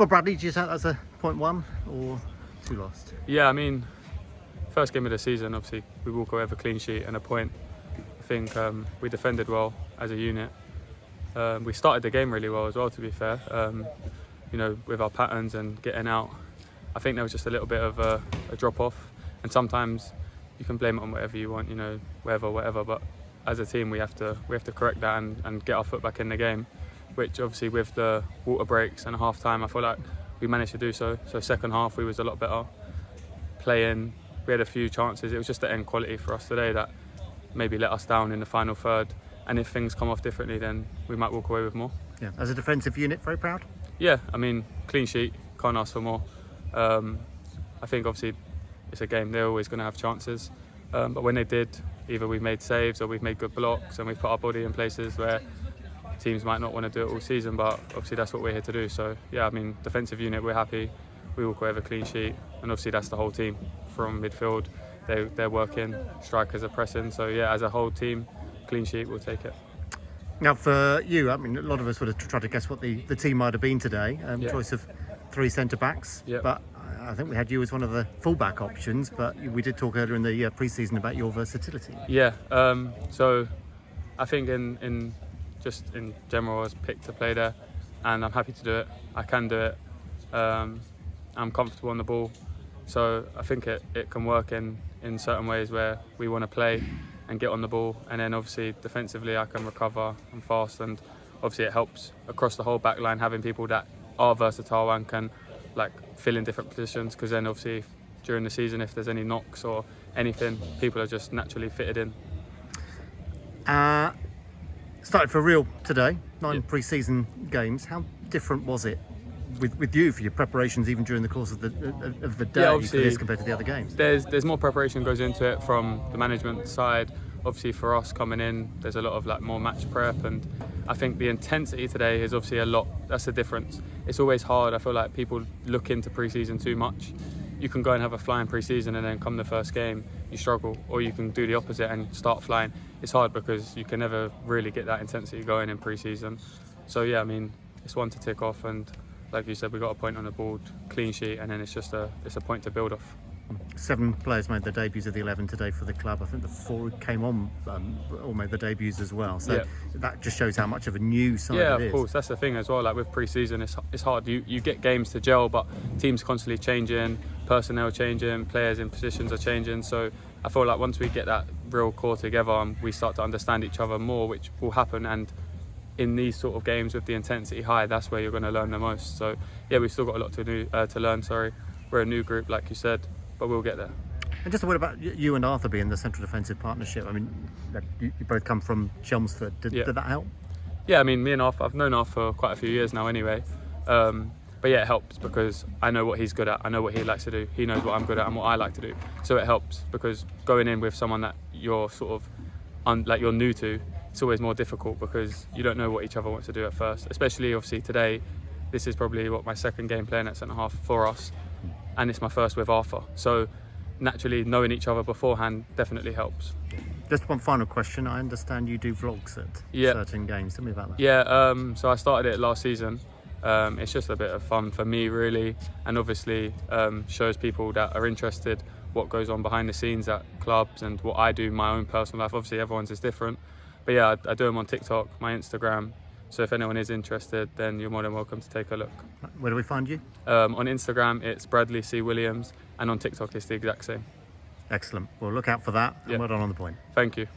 Well, Bradley, do you think that's a 0.1 or 2 lost? Yeah, I mean, first game of the season, obviously we walk away with a clean sheet and a point. I think we defended well as a unit. We started the game really well as well, to be fair. With our patterns and getting out. I think there was just a little bit of a drop off, and sometimes you can blame it on whatever you want, whatever. But as a team, we have to correct that and get our foot back in the game. Which obviously with the water breaks and half time, I feel like we managed to do so. So second half we was a lot better playing. We had a few chances. It was just the end quality for us today that maybe let us down in the final third. And if things come off differently, then we might walk away with more. Yeah. As a defensive unit, very proud? Yeah, I mean, clean sheet, can't ask for more. I think obviously it's a game, they're always going to have chances. But when they did, either we've made saves or we've made good blocks and we've put our body in places where teams might not want to do it all season, but obviously that's what we're here to do. So yeah, I mean, defensive unit, we're happy. We walk away with a clean sheet, and obviously that's the whole team. From midfield, they're working, strikers are pressing. So yeah, as a whole team, clean sheet, we'll take it. Now for you, I mean, a lot of us would have tried to guess what the team might have been today. Choice of 3 centre-backs, but I think we had you as one of the full-back options, but we did talk earlier in the pre-season about your versatility. Yeah, so I think in general I was picked to play there, and I'm happy to do it. I can do it. I'm comfortable on the ball, so I think it can work in certain ways where we want to play and get on the ball, and then obviously defensively I can recover, I'm fast, and obviously it helps across the whole back line having people that are versatile and can fill in different positions, because then obviously during the season if there's any knocks or anything, people are just naturally fitted in. Started for real today, 9 pre-season games. How different was it with you for your preparations, even during the course of the day, for this compared to the other games? There's more preparation goes into it from the management side. Obviously for us coming in, there's a lot of more match prep, and I think the intensity today is obviously a lot. That's the difference. It's always hard. I feel like people look into pre-season too much. You can go and have a flying pre-season and then come the first game you struggle, or you can do the opposite and start flying. It's hard because you can never really get that intensity going in pre-season. So yeah, I mean, it's one to tick off, and like you said, we got a point on the board, clean sheet, and then it's a point to build off. 7 players made their debuts of the 11 today for the club. I think the 4 who came on all made their debuts as well. So that just shows how much of a new side it is. Yeah, of course. That's the thing as well. With pre-season, it's hard. You get games to gel, but teams constantly changing, personnel changing, players in positions are changing. So I feel like once we get that real core together and we start to understand each other more, which will happen, and in these sort of games with the intensity high, that's where you're going to learn the most. So yeah, we've still got a lot to learn. We're a new group, like you said, but we'll get there. And just a word about you and Arthur being the central defensive partnership. I mean, you both come from Chelmsford. Did that help? Yeah, I mean, me and Arthur, I've known Arthur for quite a few years now anyway. But yeah, it helps because I know what he's good at. I know what he likes to do. He knows what I'm good at and what I like to do. So it helps because going in with someone that you're sort of you're new to, it's always more difficult because you don't know what each other wants to do at first. Especially obviously today, this is probably my second game playing at centre half for us, and it's my first with Arthur. So naturally, knowing each other beforehand definitely helps. Just one final question. I understand you do vlogs at certain games. Tell me about that. Yeah, so I started it last season. It's just a bit of fun for me really, and obviously shows people that are interested what goes on behind the scenes at clubs and what I do in my own personal life. Obviously everyone's is different, but yeah, I do them on TikTok, my Instagram, so if anyone is interested then you're more than welcome to take a look. Where do we find you? On Instagram it's Bradley C. Williams, and on TikTok it's the exact same. Excellent. Well, look out for that, and well done on the point. Thank you.